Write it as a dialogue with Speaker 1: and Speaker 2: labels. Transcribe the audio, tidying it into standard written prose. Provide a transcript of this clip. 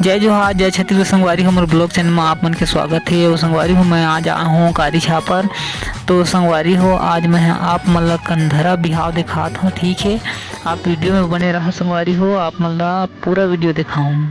Speaker 1: जय जोहार जय छत्तीसगढ़ संगवारी हमर ब्लॉग चैनल में आप मन के स्वागत है। और संगवारी हो मैं आज आया हूँ कारी छापर। तो संगवारी हो आज मैं आप मन ला कंधरा बिहाव दिखात हूँ। ठीक है, आप वीडियो में बने रहो। संगवारी हो आप मन ला पूरा वीडियो दिखाऊँ।